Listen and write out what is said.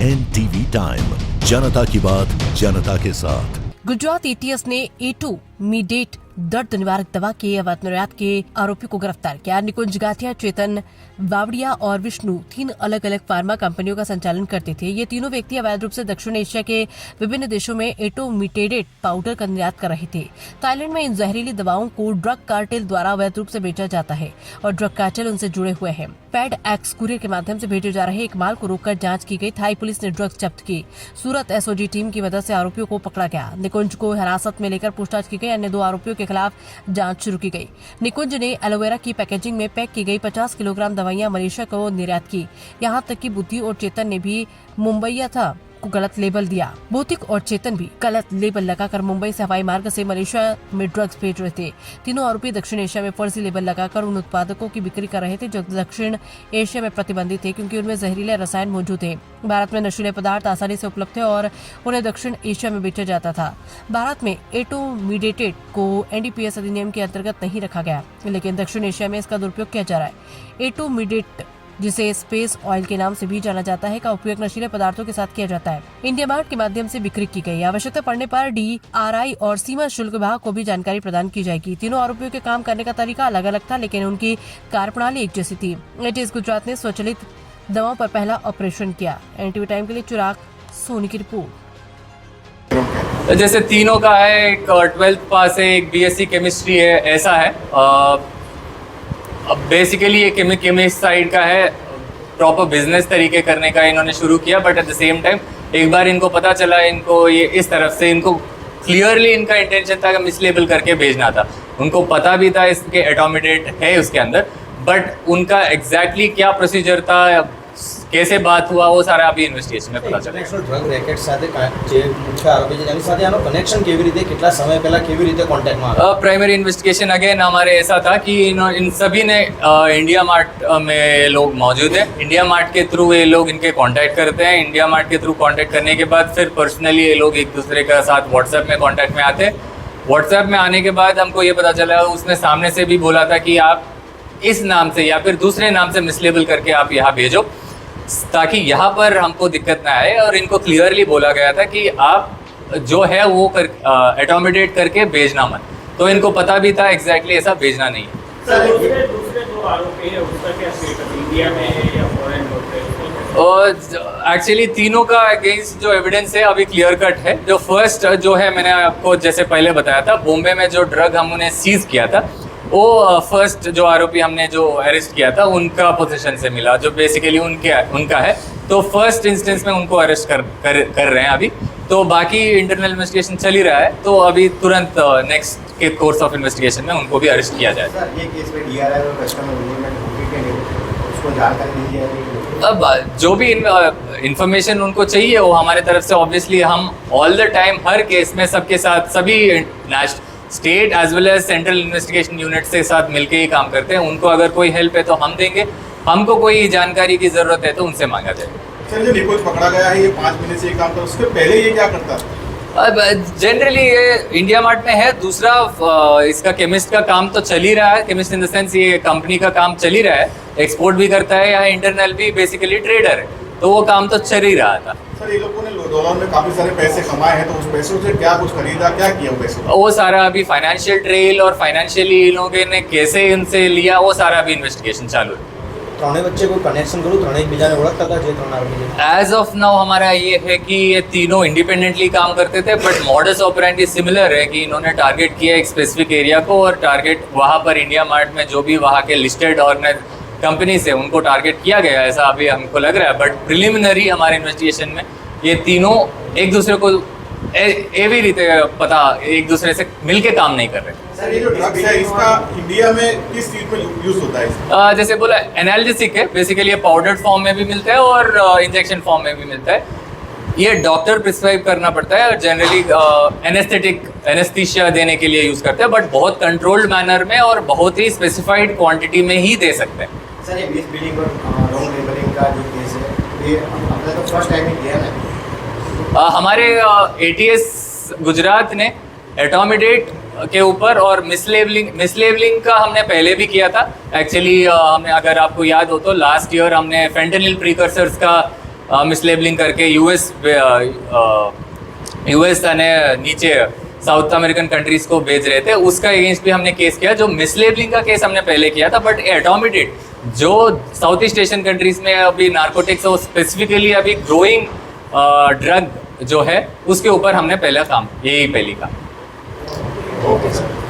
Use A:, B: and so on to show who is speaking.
A: NTV time, जनता की बात जनता के साथ।
B: गुजरात एटीएस ने A2 मीडेट दर्द निवारक दवा के अवैध निर्यात के आरोपी को गिरफ्तार किया। निकुंज गाथिया, चेतन वावड़िया और विष्णु 3 अलग अलग फार्मा कंपनियों का संचालन करते थे। ये तीनों व्यक्ति अवैध रूप से दक्षिण एशिया के विभिन्न देशों में A2 मीटेडेट पाउडर का निर्यात कर रहे थे। थाईलैंड में इन जहरीली दवाओं को ड्रग कार्टेल द्वारा अवैध रूप से बेचा जाता है और ड्रग कार्टेल उनसे जुड़े हुए हैं। पैड एक्स कुरियर के माध्यम से भेजे जा रहे एक माल को रोककर जांच की गई। थाई पुलिस ने ड्रग्स जब्त की। सूरत एसओजी टीम की मदद से आरोपियों को पकड़ा गया। निकुंज को हिरासत में लेकर पूछताछ की गई। अन्य 2 आरोपियों के खिलाफ जांच शुरू की गई। निकुंज ने एलोवेरा की पैकेजिंग में पैक की गई 50 किलोग्राम दवाइयां मलेशिया को निर्यात की। यहां तक कि बुद्धि और चेतन ने भी मुंबईया था को गलत लेबल दिया। भौतिक और चेतन भी गलत लेबल लगाकर मुंबई से हवाई मार्ग से मलेशिया में ड्रग्स भेज रहे थे। तीनों आरोपी दक्षिण एशिया में फर्जी लेबल लगाकर उन उत्पादकों की बिक्री कर रहे थे जो दक्षिण एशिया में प्रतिबंधित थे, क्योंकि उनमें जहरीले रसायन मौजूद थे। भारत में नशीले पदार्थ आसानी से उपलब्ध थे और उन्हें दक्षिण एशिया में बेचा जाता था। भारत में A2 मीडेटेड को NDPS अधिनियम के अंतर्गत नहीं रखा गया, लेकिन दक्षिण एशिया में इसका दुरुपयोग किया जा रहा है। A2 मीडेट, जिसे स्पेस ऑयल के नाम से भी जाना जाता है, का उपयोग नशीले पदार्थों के साथ किया जाता है। इंडिया मार्ट के माध्यम से बिक्री की गई। आवश्यकता पड़ने पर DRI और सीमा शुल्क विभाग को भी जानकारी प्रदान की जाएगी। तीनों आरोपियों के काम करने का तरीका अलग अलग था, लेकिन उनकी कार्यप्रणाली एक जैसी थी। एटीएस गुजरात ने स्वचालित दवाओं पर पहला ऑपरेशन किया। NTV टाइम के लिए चिराग सोनी की रिपोर्ट।
C: जैसे तीनों का है, एक 12th पास है, एक BSc केमिस्ट्री है, ऐसा है। अब बेसिकली ये केमिस्ट साइड का है, प्रॉपर बिजनेस तरीके करने का इन्होंने शुरू किया। But at the same time एक बार इनको पता चला, इनको ये इस तरफ से इनको क्लियरली इनका इंटेंशन था कि मिसलेबल करके भेजना था। उनको पता भी था इसके एटोमिडेट है उसके अंदर, बट उनका एग्जैक्टली क्या प्रोसीजर था, कैसे बात हुआ, वो सारा अभी इन्वेस्टिगेशन में पता चला।
D: ઇન્ટરનેશનલ ડ્રગ રેકેટ સાથે જે મુખ્ય આરોપી છે તેની સાથે આનો કનેક્શન કેવી રીતે, કેટલા સમય પહેલા કેવી રીતે કોન્ટેક્ટમાં આવ્યા?
C: प्राइमरी इन्वेस्टिगेशन अगेन हमारे ऐसा था कि इन सभी ने इंडिया मार्ट में लोग मौजूद है। इंडिया मार्ट के थ्रू ये लोग इनके कांटेक्ट करते हैं। इंडिया मार्ट के थ्रू कांटेक्ट करने के बाद फिर पर्सनली ये लोग एक दूसरे के साथ व्हाट्सएप में कांटेक्ट में आते हैं। व्हाट्सएप में आने के बाद हमको ये पता चला, उसने सामने से भी बोला था कि आप इस नाम से या फिर दूसरे नाम से मिसलेबल करके आप यहाँ भेजो, ताकि यहाँ पर हमको दिक्कत ना आए। और इनको क्लियरली बोला गया था कि आप जो है वो एटोमिडेट करके भेजना मत। तो इनको पता भी था एग्जैक्टली ऐसा भेजना नहीं है।
E: सर, दूसरे जो आरोपी है उसका क्या स्टेटस, इंडिया में है या फॉरेन में?
C: और एक्चुअली तीनों का अगेंस्ट जो एविडेंस है अभी क्लियर कट है। जो फर्स्ट जो है, मैंने आपको जैसे पहले बताया था, बॉम्बे में जो ड्रग हमने सीज किया था, वो फर्स्ट जो आरोपी हमने जो अरेस्ट किया था उनका पोजीशन से मिला, जो बेसिकली उनका है। तो फर्स्ट इंस्टेंस में उनको अरेस्ट कर रहे हैं अभी। तो बाकी इंटरनल इन्वेस्टिगेशन चल ही रहा है, तो अभी तुरंत नेक्स्ट के कोर्स ऑफ इन्वेस्टिगेशन में उनको भी अरेस्ट किया जाए।
D: સર, ये केस में DRI और कस्टमर एग्रीमेंट होगी कि नहीं, उसको जानकारी दी जाएगी?
C: अब जो भी इंफॉर्मेशन उनको चाहिए वो हमारे तरफ से ऑब्वियसली हम ऑल द टाइम हर केस में सबके साथ, सभी state as well as central investigation unit से साथ मिलके ही काम करते हैं। उनको अगर कोई हेल्प है तो हम देंगे, हमको कोई जानकारी की ज़रूरत है तो उनसे मांगा जाए।
F: सर, जो निकुंज पकड़ा गया है, ये 5 महीने से ये काम था, उसके पहले ये क्या करता था?
C: अब जनरली ये इंडिया मार्ट में है। दूसरा इसका केमिस्ट का काम तो चल ही रहा है। केमिस्ट इन द सेंस ये कंपनी का काम चल ही रहा है, एक्सपोर्ट भी करता है, यहाँ इंटरनल भी बेसिकली ट्रेडर है, तो वो काम तो चल ही रहा था।
F: सर, ये लोगों ने डॉलर में काफी सारे पैसे कमाए हैं, तो उस पैसों से क्या कुछ खरीदा, क्या किया वो पैसों?
C: वो सारा अभी फाइनेंशियल ट्रेल और फाइनेंशियली इन लोगों ने कैसे इनसे लिया, वो सारा अभी इन्वेस्टिगेशन चालू है।
D: ત્રણેય વચ્ચે કોઈ કનેક્શન કરું, ત્રણેય એકબીજાને ઓળખતા હતા જે 3 આરોપી છે?
C: एज ऑफ नाउ हमारा ये है कि ये तीनों इंडिपेंडेंटली काम करते थे, बट मॉडस ऑपरेंडी सिमिलर है कि इन्होंने टारगेट किया एक स्पेसिफिक एरिया को, और टारगेट वहाँ पर इंडिया मार्ट में जो भी वहाँ के लिस्टेड ऑर्गेनाइज कंपनी से उनको टारगेट किया गया, ऐसा अभी हमको लग रहा है। बट प्रिलिमिनरी हमारे इन्वेस्टिगेशन में ये तीनों एक दूसरे को एवी रीते पता, एक दूसरे से मिलके काम नहीं कर रहे।
F: सर, ये जो ड्रग्स है, इसका इंडिया में किस चीज में यूज होता है?
C: जैसे बोला एनाल्जेसिक है, बेसिकली ये पाउडर्ड फॉर्म में भी मिलता है और इंजेक्शन फॉर्म में भी मिलता है। ये डॉक्टर प्रिस्क्राइब करना पड़ता है और जनरली एनेस्थीसिया देने के लिए यूज करते हैं, बट बहुत कंट्रोल्ड मैनर में और बहुत ही स्पेसिफाइड क्वांटिटी में ही दे सकते हैं।
D: सर, ये मिस बिलिंग और रॉन्ग लेबलिंग का जो केस है, ये हमने तो फर्स्ट टाइम ही किया ना।
C: हमारे ATS गुजरात ने एटोमिडेट के ऊपर और मिसलेबलिंग का हमने पहले भी किया था। एक्चुअली हमने, अगर आपको याद हो तो लास्ट ईयर हमने फेंटेनिल प्रीकर्सर्स का મિસલેબલિંગ करके यूएस અને નીચે साउथ अमेरिकन कंट्रीज को भेज रहे थे, उसका अगेंस्ट भी हमने केस किया। जो मिसलेबलिंग का केस हमने पहले किया था, बट एटोमिडेट जो साउथ ईस्ट एशियन कंट्रीज में अभी नार्कोटिक्स और स्पेसिफिकली अभी ग्रोइंग ड्रग जो है उसके ऊपर हमने पहला काम यही पहली का।
D: Okay sir.